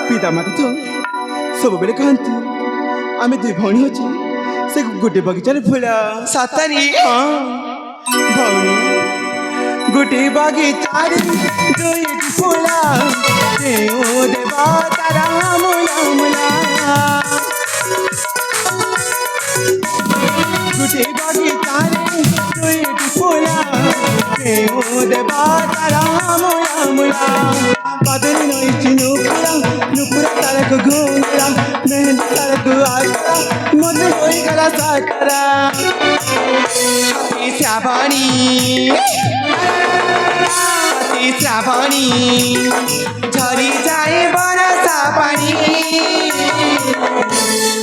ପିତା ମାତା ତ ସବୁବେଳେ କହନ୍ତି ଆମେ ଦୁଇ ଭଉଣୀ ଅଛୁ ସେ ଗୋଟେ ବଗିଚାରେ ଫୁଲ ସତରେ ଭଉଣୀ ଗୋଟେ ବଗିଚାରେ ଦୁଇଟି ଫୁଲ କେଉଁ ଦେବ ତାର ମୂଳ ମୂଳ ଗୋଟେ ବଗିଚାରେ ଦୁଇଟି ଫୁଲ କେଉଁ ଦେବ ତାର ମୂଳ ମୂଳ বাদরে নইছি নুপুরা নুপুরা তারক ঘুমরা মেহেন্দি তারক আশরা মনে হয়ে গেল সাকরা শ্রাবণী শ্রাবণী ঝরি যায় বরষা পানি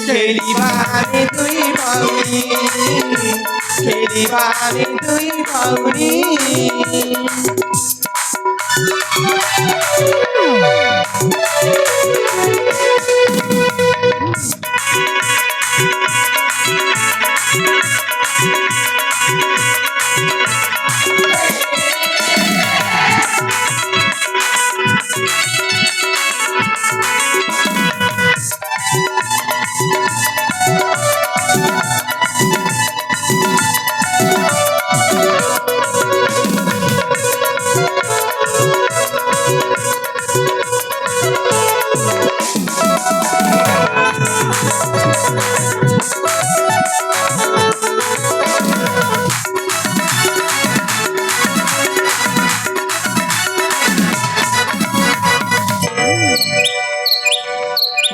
খেলিবারে তুই ভৌরি খেলিবারে তুই ভৌরি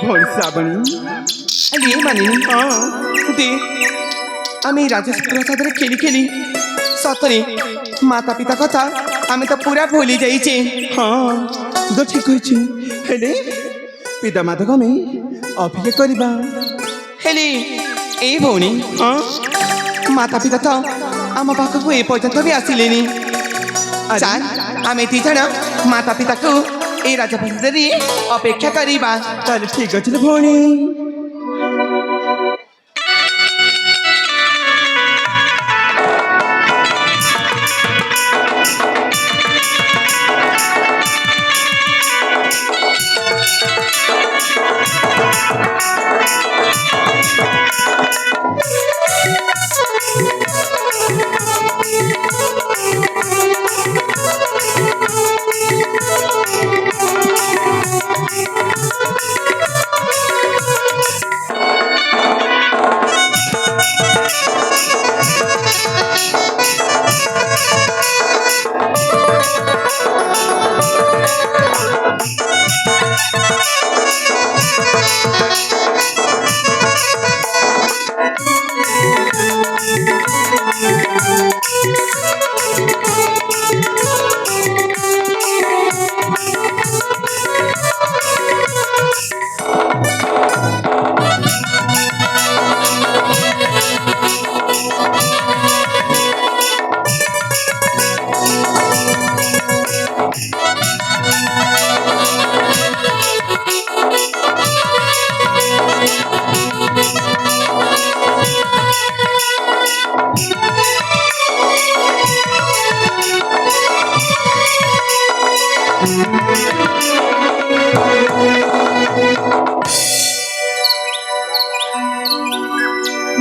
ভোর শ্রাবণী আরে মানে দে আমি রাজপ্রাসাদরে খেলি খেলি সতরে মাতা পিতা কথা আমি তো পুরা ভুলি যাইছে ହଁ ତୁ ତ ଠିକ କହିଛୁ ହେଲେ ପିତା ମାତାକୁ ଆମେ ଅପେକ୍ଷା କରିବା ହେଲେ এই ভଉଣୀ ମାତା ପିତା ତ ଆମ ପାଖକୁ ଏ ପର୍ଯ୍ୟନ୍ତ ବି ଆସିଲେନି ଚାଲ ଆମେ ଦି ଜଣ ମାତା ପିତାକୁ এই ରାଜପ୍ରାସାଦରେ ଅପେକ୍ଷା କରିବା ତାହେଲେ ଠିକ ଅଛି ରେ ଭଉଣୀ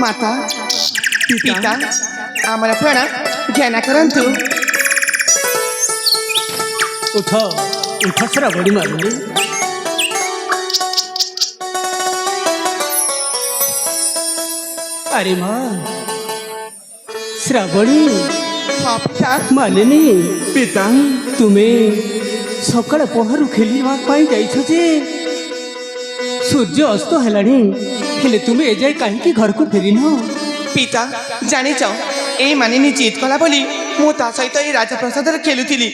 ମାତା ପିତା ଆମର ପ୍ରାଣ ଜ୍ଞାନ କରନ୍ତୁ ଉଠ ଉଠ ଶ୍ରାବଣୀ ମାରିଲେ ଆରେ ମା ଶ୍ରାବଣୀ ହଁ ପିତା ମାଲିନୀ ପିତା ତୁମେ ସକାଳ ପହରୁ ଖେଳିବା ପାଇଁ ଯାଇଛ ଯେ ସୂର୍ଯ୍ୟ ଅସ୍ତ ହେଲାଣି ହେଲେ ତୁମେ ଏଯାଏ କାହିଁକି ଘରକୁ ଫେରିନ ପିତା ଜାଣିଛ এই ମାନିନୀ ଜିଦ୍ କଲା ବୋଲି ମୁଁ ତା ସହିତ এই ରାଜପ୍ରାସାଦରେ ଖେଳୁଥିଲି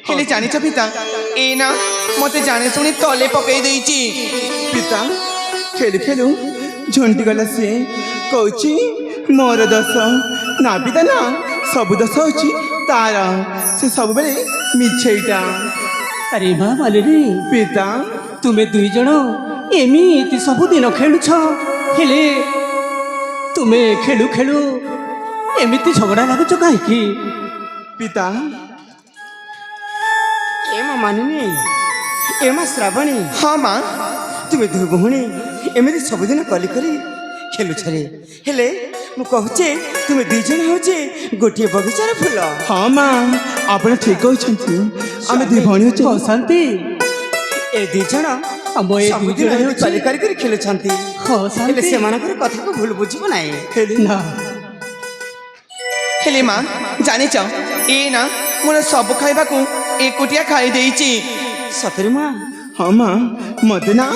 ହେଲେ ଜାଣିଛ ପିତା ଏ ନା ମତେ ଜାଣି ଶୁଣି ତଳେ ପକେଇ ଦେଇଛି ପିତା ଖେଳୁ ଖେଳୁ ଝୁଣ୍ଟି ଗଲା ସିଏ କହୁଛି ମୋର ଦୋଷ ନା ପିତା ନା ସବୁ ଦୋଷ ହଉଛି ତାର ସେ ସବୁବେଳେ ମିଛେଇଟା ଆରେ ମା ମାଲିନୀ ପିତା ତୁମେ ଦୁଇ ଜଣ ଏମିତି ସବୁଦିନ ଖେଳୁଛ ହେଲେ ତୁମେ ଖେଳୁ ଖେଳୁ ଏମିତି ଝଗଡ଼ା ଲାଗୁଛ କାହିଁକି ପିତା ଏ ମା ମାନିନୀ ଏ ମା ଶ୍ରାବଣୀ ହଁ ମା ତୁମେ ଦୁଇ ଭଉଣୀ ଏମିତି ସବୁଦିନ କଲି କରି ଖେଲୁଛ ରେ ହେଲେ ମୁଁ କହୁଛେ ତୁମେ ଦୁଇ ଜଣ ହଉଛେ ଗୋଟିଏ ବଗିଚାର ଫୁଲ ହଁ ମା ଆପଣ ଠିକ କହୁଛନ୍ତି ଆମେ ଦୁଇ ଭଉଣୀ ଅଛୁ ଶାନ୍ତି ଏ ଦୁଇ ଜଣ ଆମ ଏ ଦୁଇ ସବୁଦିନ ଜଣ ଏମିତି ହେଉଛି କଲି କରି ଖେଳୁଛନ୍ତି ହଁ ହେଲେ ଶାନ୍ତି ସେମାନଙ୍କର କଥାକୁ ଭୁଲ ବୁଝିବ ନାହିଁ ହେଲେ ନା ହେଲେ ମା ଜାଣିଛ ଏ ନା ମୋର ସବୁ ଖାଇବାକୁ ଏକୁଟିଆ ଖାଇ ଦେଇଛି ସତରେ ମା ହଁ ମା ମତେ ନା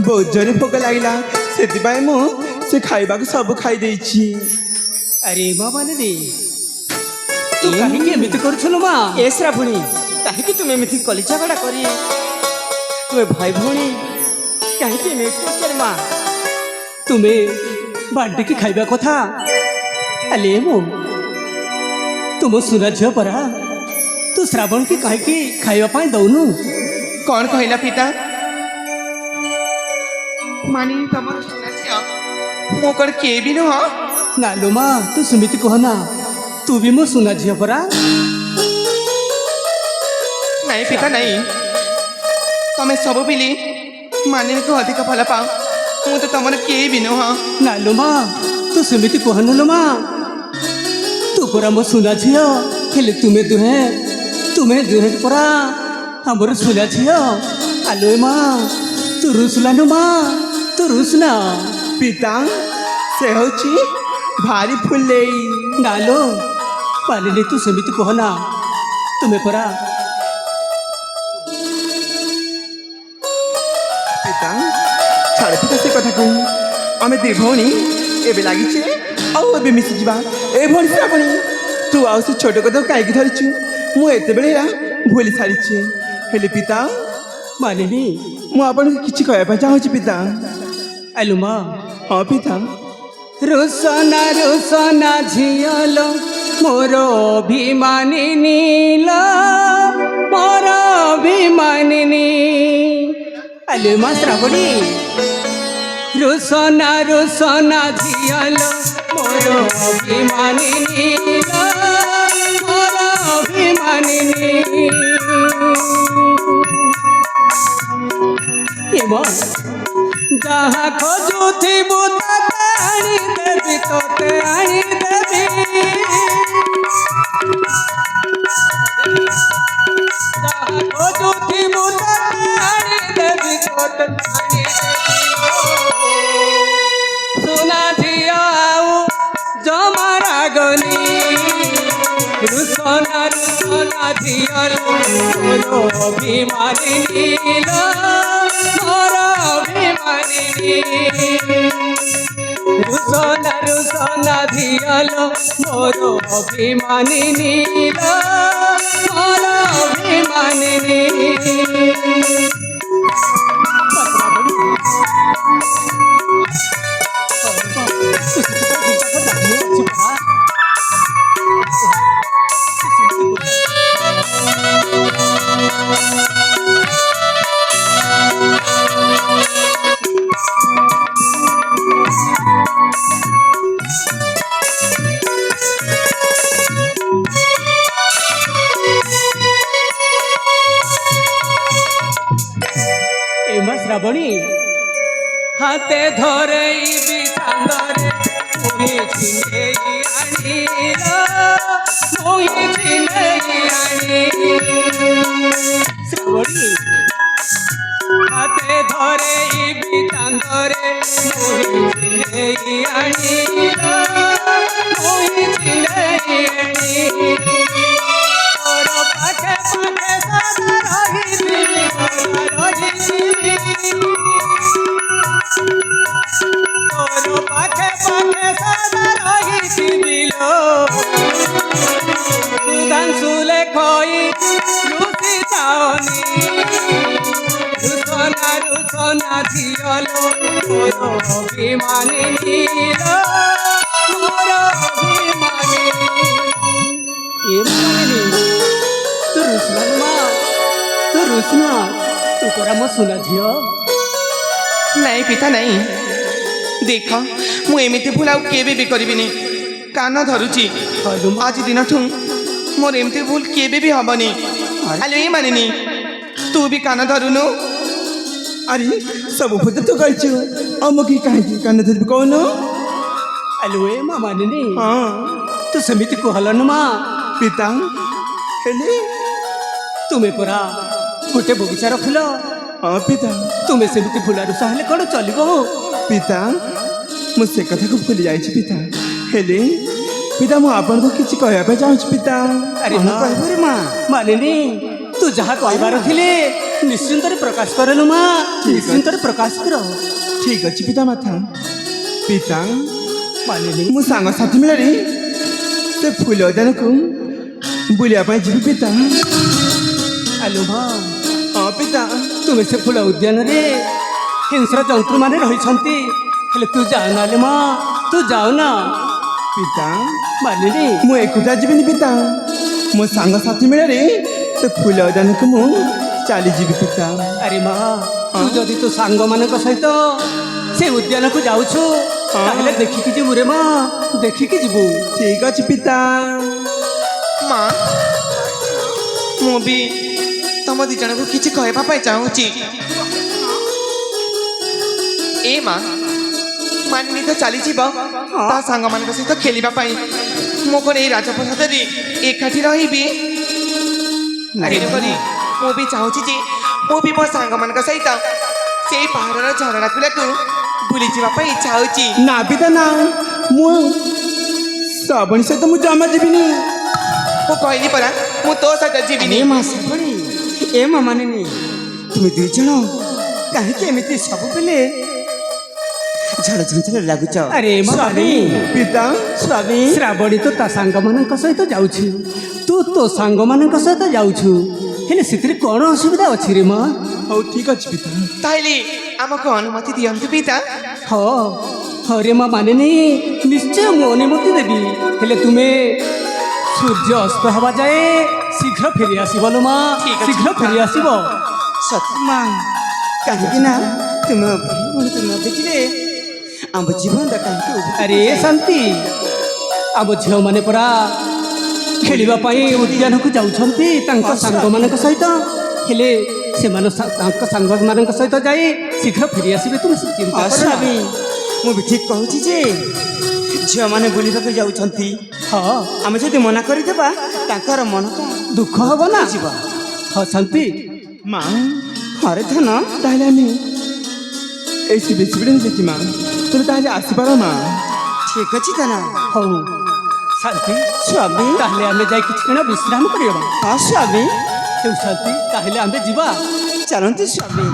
ବହୁତ ଜୋରେ ଭୋକ ଲାଗିଲା ସେଥିପାଇଁ ମୁଁ ସେ ଖାଇବାକୁ ସବୁ ଖାଇ ଦେଇଛି ଆରେ ମା ମାନିନି ତୁ କାହିଁକି ଏମିତି କରୁଥିଲୁ ମା ଏ ଶ୍ରାବଣୀ କାହିଁକି ତୁମେ ଏମିତି କଲି ଝଗଡ଼ା କରି ତୁମେ ଭାଇ ଭଉଣୀ କାହିଁକି ଏମିତି କରୁଛ ରେ ମା ତୁମେ ବାଣ୍ଟିକି ଖାଇବା କଥା ଆଲେ ମୁଁ ତୁମ ସୁନା ଝିଅ ପରା ତୁ ଶ୍ରାବଣ କି କାହିଁକି ଖାଇବା ପାଇଁ ଦଉନୁ କଣ କହିଲା ପିତା ମାନେ ତମର ସୁନା ଝିଅ ମୁଁ କଣ କିଏ ବି ନୁହଁ ନାଲୋ ମା ତୁ ସେମିତି କହନା ତୁ ବି ମୋ ସୁନା ଝିଅ ପରା ନାଇଁ ପିତା ନାଇଁ ତମେ ସବୁ ପିଲି ମାନିନୀକୁ ଅଧିକ ଭଲ ପାଅ ମୁଁ ତ ତମର କିଏ ବି ନୁହଁ ନାଲୋ ମା ତୁ ସେମିତି କହନୁ ଲୋ ମା ତୁ ପରା ମୋ ସୁନା ଝିଅ ହେଲେ ତୁମେ ଦୁହେଁ ପରା ଆମର ସୁନା ଝିଅ ଆଲୋ ମା ତୁ ରୁଷିଲାନୁ ମା ତୁ ରୁଷନା ପିତା ସେ ହଉଛି ଭାରି ଫୁଲେଇ ନାଲୋ ମାନିନି ତୁ ସେମିତି କହନା ତୁମେ ପରା ପିତା ଛାଡ଼ ପିତା ସେ କଥାକୁ ଆମେ ଦୁଇ ଭଉଣୀ ଏବେ ଲାଗିଛେ ଆଉ ଏବେ ମିଶିଯିବା ଏ ଭଉଣୀ ଶ୍ରାବଣୀ ତୁ ଆଉ ସେ ଛୋଟ କଥାକୁ କାହିଁକି ଧରିଛୁ ମୁଁ ଏତେବେଳେ ହେଲା ଭୁଲି ସାରିଛି ହେଲେ ପିତା ମାନିନି ମୁଁ ଆପଣଙ୍କୁ କିଛି କହିବା ପାଇଁ ଚାହୁଁଛି ପିତା ଆଲୋ ମା ହଁ ପିତା ରୋଶନା ଝିଅଲୋ ମୋର ଅଭିମାନିନୀ ଲୋ ମୋର ଅଭିମାନିନୀ ଆଲୋ ମା ଶ୍ରାବଣୀ ରୋଶନା ଝିଅଲୋ ମୋର ଅଭିମାନିନୀ ଲୋ ମୋର ଅଭିମାନିନୀ ଏ ମା जहाँ खोजुथिबु तते आनी देवी तोते आनी देवी जहाँ खोजुथिबु तते आनी देवी तोते आनी देवी सुना झिया आउ जमारा गनी रुसना झिया लो अभिमानिनी लो मोर अभिमानिनी रुसना धियालो मोर अभिमानिनी लो मोर अभिमानिनी শ্রাবণী হাতে ধরে বিছান্দরে মুই ছিনেই আনিল মুই ছিনেই আনি শ্রাবণী হাতে ধরে বিছান্দরে মুই ছিনেই আনিল মুই ছিনেই আনি তোর পাখে পাখে সদা রহিবি তোর পাখে পাখে সদা রহিছিল সুধাংশুলে খই রুচি চাওনি রুচনা ঝিয়লো মোর অভিমানিনী মোর অভিমানিনী এ মানিনী তু রুচনা মা তু রুচনা তু পরা মো সুনা ঝিଅ ନାଇଁ ପିତା ନାଇଁ ଦେଖ ମୁଁ ଏମିତି ଭୁଲ ଆଉ କେବେ ବି କରିବିନି କାନ ଧରୁଛି ଆଜି ଦିନଠୁ ମୋର ଏମିତି ଭୁଲ କେବେ ବି ହବନି ଆଲୋ ଏ ମାନିନି ତୁ ବି କାନ ଧରୁନୁ ଆରେ ସବୁ ଭୂତ ତୁ କରିଛୁ ଆଉ ମୁଁ କି କାହିଁକି କାନ ଧରିବି କହୁନ? ଆଲୋ ଏ ମା ମାନିନୀ ହଁ ତୁ ସେମିତି କୁହଲନି ମା। ପିତା ହେଲେ ତୁମେ ପରା ଗୋଟେ ବଗିଚାର ଫୁଲ। ହଁ ପିତା ତୁମେ ସେମିତି ଫୁଲାରୁଷା ହେଲେ କ'ଣ ଚଲିବ? ପିତା ମୁଁ ସେ କଥାକୁ ଭୁଲି ଯାଇଛି ପିତା। ହେଲେ ପିତା ମୁଁ ଆପଣଙ୍କୁ କିଛି କହିବା ପାଇଁ ଚାହୁଁଛି ପିତା। ଆରେ କ'ଣ ମା କହିବୁ ରେ ମା? ମାନିନୀ ତୁ ଯାହା କହିବାର ଥିଲେ ନିଶ୍ଚିନ୍ତରେ ପ୍ରକାଶ କରେନୁ ମା। ନିଶ୍ଚିନ୍ତରେ ପ୍ରକାଶ କର। ଠିକ ଅଛି ପିତା ମାଥା। ପିତା ମାନିନୀ ମୁଁ ସାଙ୍ଗସାଥି ମିଳରେ ସେ ଫୁଲ ଉଦ୍ୟାନକୁ ବୁଲିବା ପାଇଁ ଯିବି ପିତା। ଆଲୋ ମା ହଁ ପିତା ତୁମେ ସେ ଫୁଲ ଉଦ୍ୟାନରେ ହିଂସ୍ର ଜନ୍ତୁମାନେ ରହିଛନ୍ତି। ହେଲେ ତୁ ଯାଉନା ଲେ ମା, ତୁ ଯାଉନା। ପିତା ମାନିନୀ ମୁଁ ଏକୁଟିଆ ଯିବିନି ପିତା। ମୋ ସାଙ୍ଗସାଥି ମେଳରେ ସେ ଫୁଲ ଉଦ୍ୟାନକୁ ମୁଁ ଚାଲିଯିବି ପିତା। ଆରେ ମା ତୁ ଯଦି ତୋ ସାଙ୍ଗମାନଙ୍କ ସହିତ ସେ ଉଦ୍ୟାନକୁ ଯାଉଛୁ ତାହେଲେ ଦେଖିକି ଯିବୁ ରେ ମା, ଦେଖିକି ଯିବୁ। ଠିକ ଅଛି ପିତା। ମା ମୁଁ ବି ତମ ଦି ଜଣଙ୍କୁ କିଛି କହିବା ପାଇଁ ଚାହୁଁଛି। ଏ ମା ମାନିନୀ ତ ଚାଲିଯିବ ତା ସାଙ୍ଗମାନଙ୍କ ସହିତ ଖେଳିବା ପାଇଁ। ମୁଁ କ'ଣ ଏଇ ରାଜପ୍ରସାଦରେ ଏକାଠି ରହିବି? ତେଣୁକରି ମୁଁ ବି ଚାହୁଁଛି ଯେ ମୁଁ ବି ମୋ ସାଙ୍ଗମାନଙ୍କ ସହିତ ସେଇ ପାହାଡ଼ର ଝରଣା କୂଳକୁ ବୁଲିଯିବା ପାଇଁ ଇଚ୍ଛା ହେଉଛି। ନା ପିତା ନା, ମୁଁ ଶ୍ରାବଣୀ ସହିତ ମୁଁ ଜମା ଯିବିନି। ମୁଁ କହିଲି ପରା ମୁଁ ତୋ ସହିତ ଯିବିନି। ଏ ମା ଶ୍ରାବଣୀ, ଏ ମା ମାନିନୀ, ତୁମେ ଦୁଇ ଜଣ କାହିଁକି ଏମିତି ସବୁବେଳେ ଝଡ଼ ଝଞ୍ଝଳ ଲାଗୁଛ? ଆରେ ମା ସ୍ୱାମୀ, ପିତା ସ୍ୱାମୀ ଶ୍ରାବଣୀ ତ ତା ସାଙ୍ଗମାନଙ୍କ ସହିତ ଯାଉଛି, ତୁ ତୋ ସାଙ୍ଗମାନଙ୍କ ସହିତ ଯାଉଛୁ। ହେଲେ ସେଥିରେ କ'ଣ ଅସୁବିଧା ଅଛି ରେ ମା? ହଉ ଠିକ ଅଛି ପିତା। ତାହେଲେ ଆମକୁ ଅନୁମତି ଦିଅନ୍ତୁ ପିତା। ହଁ ହଁ ରେ ମା ମାନିନୀ, ନିଶ୍ଚୟ ମୁଁ ଅନୁମତି ଦେବି। ହେଲେ ତୁମେ ସୂର୍ଯ୍ୟ ଅସ୍ତ ହେବା ଯାଏ ଶୀଘ୍ର ଫେରି ଆସିବ ଲୋ ମା, ଠିକ୍ ଅଛି, ଶୀଘ୍ର ଫେରି ଆସିବ। ସତ୍ୟ ମା, କାହିଁକି ନା ତୁମେ ଭଉଣୀକୁ ନ ଦେଖିଲେ ଆମ ଜୀବନଟା କାହିଁକି ଆରେ ଶାନ୍ତି, ଆମ ଝିଅମାନେ ପରା ଖେଳିବା ପାଇଁ ଉଦ୍ୟାନକୁ ଯାଉଛନ୍ତି ତାଙ୍କ ସାଙ୍ଗମାନଙ୍କ ସହିତ। ହେଲେ ସେମାନେ ତାଙ୍କ ସାଙ୍ଗମାନଙ୍କ ସହିତ ଯାଇ ଶୀଘ୍ର ଫେରି ଆସିବେ, ତୁମେ ଚିନ୍ତା କର ନା। ସ୍ୱାମୀ, ମୁଁ ବି ଠିକ୍ କହୁଛି ଯେ ଝିଅମାନେ ବୁଲିବାକୁ ଯାଉଛନ୍ତି। ହଁ ଆମେ ଯଦି ମନା କରିଦେବା ତାଙ୍କର ମନଟା ଦୁଃଖ ହବ ନା। ଯିବ। ହଁ ଶାନ୍ତି, ମା ହରେ ଧନ, ତାହେଲେ ଆମେ এই শিবে শিবিরে দেখি মা, তুমি তাহলে আসিপার মা। ଠିକ୍ ଅଛି ଧନ। ହଉ ଶାନ୍ତି, ସ୍ୱାମୀ, ତାହେଲେ ଆମେ ଯାଇ କିଛି ଦିନ ବିଶ୍ରାମ କରିବା। ହଁ ସ୍ୱାମୀ, ହେଉ ଶାନ୍ତି, ତାହେଲେ ଆମେ ଯିବା। ଚାଲନ୍ତୁ ସ୍ୱାମୀ।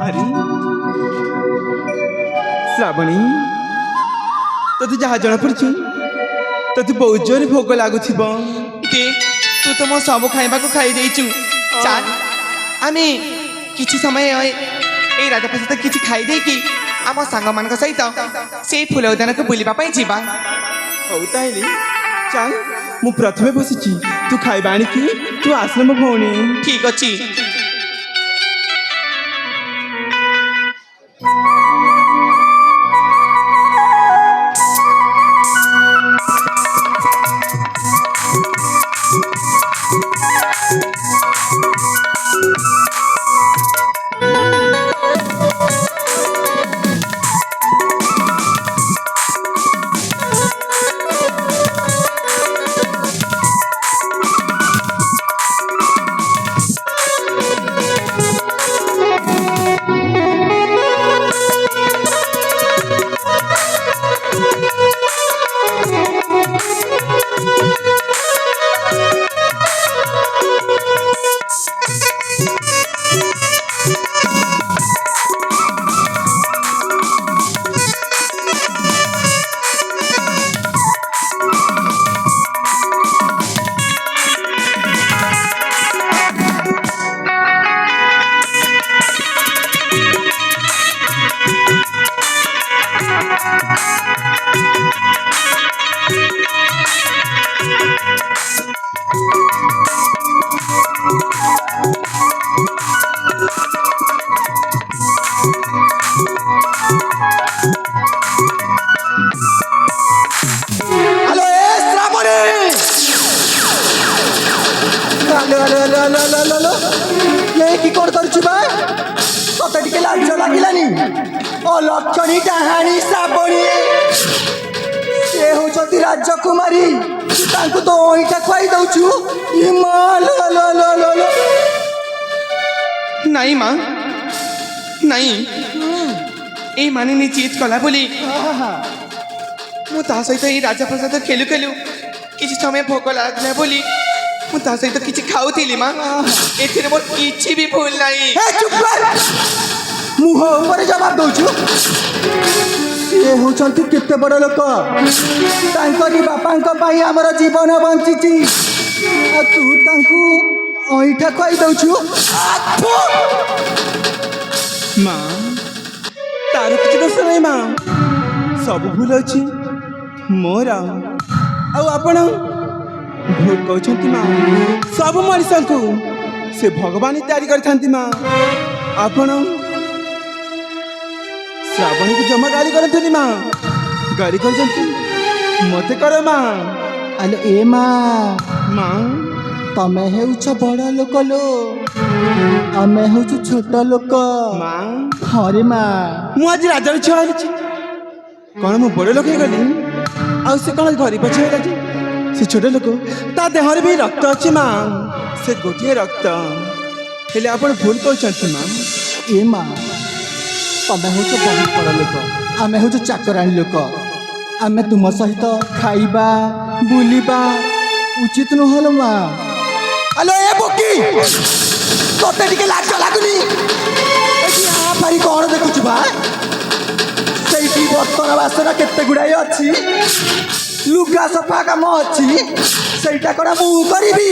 আরে শ্রাবণী, তোতে যাহা জনা পড়ছি তোতে ବହୁତ ଜୋରେ ଭୋକ ଲାଗୁଥିବ। ଦେ ତୁ ତ ମୋ ସବୁ ଖାଇବାକୁ ଖାଇ ଦେଇଛୁ। ଚାଲ ଆମେ କିଛି ସମୟ ଏଇ ରାଜପ୍ରସାଦ କିଛି ଖାଇ ଦେଇକି ଆମ ସାଙ୍ଗମାନଙ୍କ ସହିତ ସେଇ ଫୁଲ ଉଦ୍ୟାନକୁ ବୁଲିବା ପାଇଁ ଯିବା। ହଉ ତାହେଲେ ଚାଲ, ମୁଁ ପ୍ରଥମେ ବସିଛି, ତୁ ଖାଇବା ଆଣିକି ତୁ ଆସିଲେ ମୋ ଭଉଣୀ। ଠିକ ଅଛି। হ্যালো এ শ্রাবণী, কি কଣ କରୁଛୁ ବା ତତେ ଟିକେ ଲାଜ ଲାଗିଲାନି? ଅଲକ୍ଷଣୀ ଡାହାଣୀ ଶ୍ରାବଣୀ ସେ ହଉଛନ୍ତି ରାଜକୁମାରୀ, ତୁ ତାଙ୍କୁ ତ ଅଇଁଠା ଖୁଆଇ ଦଉଛୁ। ନାଇଁ ମା, ନାଇଁ, এই ମାନିନୀ ଜିଦ୍ କଲା ବୋଲି ମୁଁ ତା ସହିତ ଏଇ ରାଜପ୍ରସାଦ ଖେଳୁ ଖେଳୁ କିଛି ସମୟ ଭୋକ ଲାଗିଲା ବୋଲି ମୁଁ ତା ସହିତ କିଛି ଖାଉଥିଲି ମା। ଏଥିରେ ମୋର କିଛି ବି ଭୁଲ ନାହିଁ। ମୁହଁ ଉପରେ ଜବାବ ଦଉଛୁ? ସିଏ ହଉଛନ୍ତି କେତେ ବଡ଼ ଲୋକ, ତାଙ୍କରି ବାପାଙ୍କ ପାଇଁ ଆମର ଜୀବନ ବଞ୍ଚିଛି, ଆଉ ତୁ ତାଙ୍କୁ ଅଇଁଠା ଖୁଆଇ ଦଉଛୁ। ମା ତାର କିଛି ଦୋଷ ନାହିଁ ମା, ସବୁ ଭୁଲ ଅଛି ମୋର। ଆଉ ଆପଣ ଭୁଲ କହୁଛନ୍ତି ମା, ସବୁ ମଣିଷଙ୍କୁ ସେ ଭଗବାନ ତିଆରି କରିଥାନ୍ତି ମା। ଆପଣ ଶ୍ରାବଣୀକୁ ଜମା ଗାଳି କରନ୍ତୁନି ମା, ଗାଳି କରିଛନ୍ତି ମତେ କର ମା। ଆଲୋ ଏ ମା, ମା ତମେ ହେଉଛ ବଡ଼ ଲୋକ ଲୋ, ଆମେ ହେଉଛୁ ଛୋଟ ଲୋକ। ମା ହରେ ମା, ମୁଁ ଆଜି ରାଜାର ଛୁଆ ହେଇଛି, କ'ଣ ମୁଁ ବଡ଼ ଲୋକ ହେଇଗଲି? ଆଉ ସେ କ'ଣ ଗରିବ ଛୁଆ ହେଲା ଯେ? ସେ ଛୋଟ ଲୋକ, ତା ଦେହରେ ବି ରକ୍ତ ଅଛି ମା, ସେ ଗୋଟିଏ ରକ୍ତ। ହେଲେ ଆପଣ ଭୁଲ କହୁଛନ୍ତି ମା। ଏ ମା, ତମେ ହେଉଛ ବହୁତ ବଡ଼ ଲୋକ, ଆମେ ହେଉଛୁ ଚାକରାଣୀ ଲୋକ। ଆମେ ତୁମ ସହିତ ଖାଇବା ବୁଲିବା ଉଚିତ ନୁହଁ ମା। ଆଲୋ ଏ ବୋକି, ତତେ ଟିକେ ଲାଜ ଲାଗୁନି? ଏଠି ଆ ପାରି କ'ଣ ଦେଖୁଛୁ ବା? ସେଇଠି ବର୍ତ୍ତନ ବାସନ କେତେ ଗୁଡ଼ାଏ ଅଛି, ଲୁଗା ସଫା କାମ ଅଛି, ସେଇଟା କ'ଣ ମୁଁ କରିବି?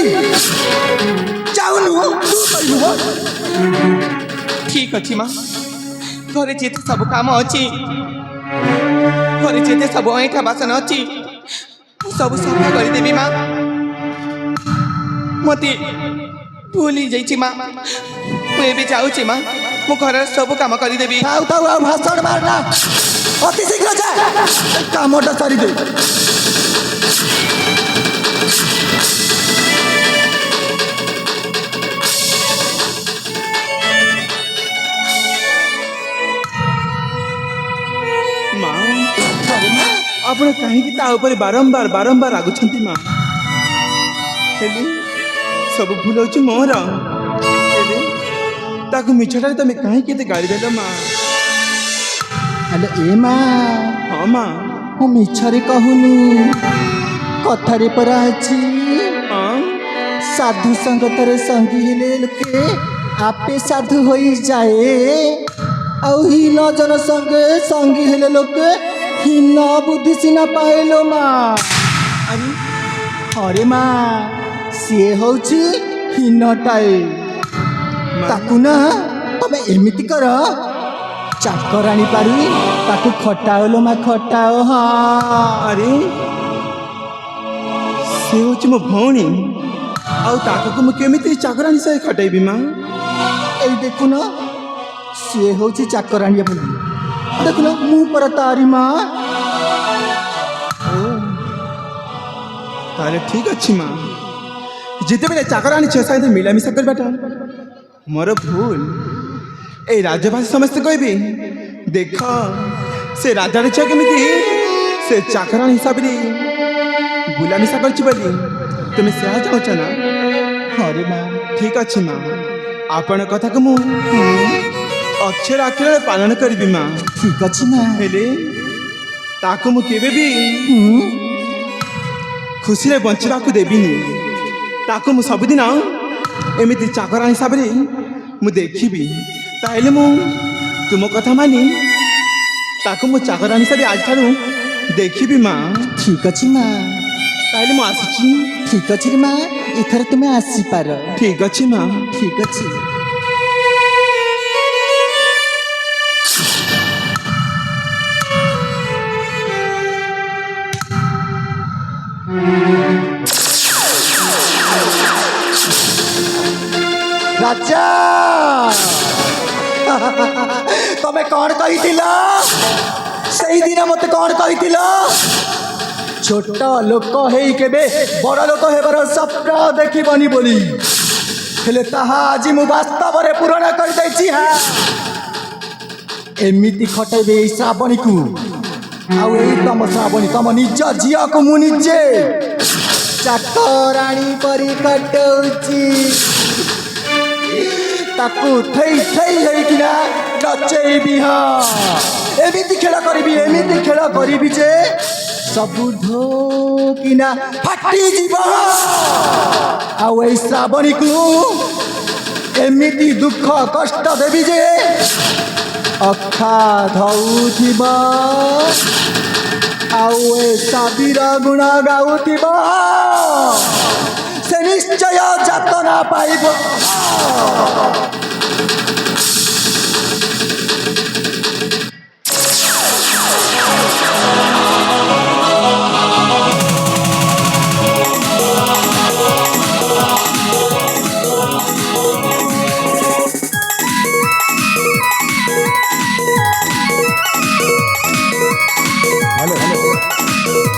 ଚାହୁଁନୁ ତୁ କରିବୁ? ଠିକ୍ ଅଛି ମା, ଘରେ ଯେତେ ସବୁ କାମ ଅଛି, ଘରେ ଯେତେ ସବୁ ଅଇଁଠା ବାସନ ଅଛି, ମୁଁ ସବୁ ସଫା କରିଦେବି ମା। ମତେ ଭୁଲ ହେଇଯାଇଛି ମା, ମୁଁ ଏବେ ଯାଉଛି ମା, ମୁଁ ଘରର ସବୁ କାମ କରିଦେବି। ଥାଉ ଥାଉ, ଆଉ ଭାଷଣ ମାରନା, ଅତି ଶୀଘ୍ର ଯା, ଏ କାମଟା ସାରିଦେ। ମା ଆପଣ କାହିଁକି ତା ଉପରେ ବାରମ୍ବାର ବାରମ୍ବାର ରାଗୁଛନ୍ତି ମା? ହେଲେ ସବୁ ଭୁଲ ହେଉଛି ମୋର। ହେଲେ ତାକୁ ମିଛଟାରେ ତମେ କାହିଁକି ଏତେ ଗାଳି ଦେଲ ମା? ଆଲୋ ଏ ମା, ହଁ ମା। ମୁଁ ମିଛରେ କହୁନି, କଥାରେ ପରା ଅଛି, ହଁ ସାଧୁ ସଙ୍ଗତରେ ସଙ୍ଗୀ ହେଲେ ଲୋକେ ଆପେ ସାଧୁ ହୋଇଯାଏ, ଆଉ ହୀନ ଜନ ସଙ୍ଗେ ସଙ୍ଗୀ ହେଲେ ଲୋକେ ହୀନ ବୁଦ୍ଧି ସିନା ପାଇଲ ମା। ଆରେ ହରେ ମା, ସିଏ ହଉଛି ହୀନଟାଏ, ତାକୁ ନା ତମେ ଏମିତି କର, ଚାକରାଣୀ ପାରି ତାକୁ ଖଟାଓ ଲୋ ମା, ଖଟାଓ। ହଁ ଆରେ ସେ ହେଉଛି ମୋ ଭଉଣୀ, ଆଉ ତାକୁ ମୁଁ କେମିତି ଚାକରାଣୀ ସହ ଖଟାଇବି ମା? ଏଇ ଦେଖୁନ, ସିଏ ହଉଛି ଚାକରାଣୀ ବୋଲି, ଦେଖୁନ ମୁଁ ପରା ତାରି ମା। ତାହେଲେ ଠିକ୍ ଅଛି ମା, ଯେତେବେଳେ ଚାକରାଣୀ ଝିଅ ସହିତ ମିଳାମିଶା କରିବାଟା ମୋର ଭୁଲ। ଏଇ ରାଜଭାଷୀ ସମସ୍ତେ କହିବେ, ଦେଖ ସେ ରାଜାର ଝିଅ କେମିତି ସେ ଚାକରାଣୀ ହିସାବରେ ବୁଲାମିଶା କରିଛି ବୋଲି। ତୁମେ ସେୟା ଚାହୁଁଛ ନା? ହରେ ମା, ଠିକ୍ ଅଛି ମା, ଆପଣଙ୍କ କଥାକୁ ମୁଁ ଅକ୍ଷର ଅକ୍ଷରରେ ପାଳନ କରିବି ମା। ଠିକ ଅଛି ମା। ହେଲେ ତାକୁ ମୁଁ କେବେ ବି ଖୁସିରେ ବଞ୍ଚିବାକୁ ଦେବିନି। ତାକୁ ମୁଁ ସବୁଦିନ ଏମିତି ଚାକରାଣୀ ହିସାବରେ ମୁଁ ଦେଖିବି। ତାହେଲେ ମୁଁ ତୁମ କଥା ମାନି ତାକୁ ମୁଁ ଚାକରାଣୀ ହିସାବରେ ଆଜିଠାରୁ ଦେଖିବି ମା। ଠିକ ଅଛି ମା, ତାହେଲେ ମୁଁ ଆସୁଛି। ଠିକ ଅଛି ରେ ମା, ଏଥର ତୁମେ ଆସିପାର। ଠିକ୍ ଅଛି ମା। ଠିକ ଅଛି। ରାଜା ତମେ କ'ଣ କହିଥିଲ ସେଇଦିନ ମତେ କ'ଣ କହିଥିଲ ଛୋଟ ଲୋକ ହେଇ କେବେ ବଡ଼ ଲୋକ ହେବାର ସ୍ୱପ୍ନ ଦେଖିବନି ବୋଲି ହେଲେ ତାହା ଆଜି ମୁଁ ବାସ୍ତବରେ ପୂରଣ କରିଦେଇଛି ଏମିତି ଖଟେଇବେ ଏଇ ଶ୍ରାବଣୀକୁ ଆଉ ଏଇ ତମ ଶ୍ରାବଣୀ ତମ ନିଜ ଝିଅକୁ ମୁଁ ନିଜେ ଚାକରାଣୀ ପରି ଖଟଉଛି ତାକୁ ଥେଇ ଥେଇ ହେଇକିନା ନଚେଇବି ଏମିତି ଖେଳ କରିବି ଯେ ସବୁ ଧୋକିନା ଫାଟିଯିବ ଆଉ ଏଇ ଶ୍ରାବଣୀକୁ ଏମିତି ଦୁଃଖ କଷ୍ଟ ଦେବି ଯେ ଅଖା ଧଉଥିବ ଆଉ ଏ ସାବିର ଗୁଣ ଗାଉଥିବ ସେ ନିଶ୍ଚୟ ଯାତନା ପାଇବ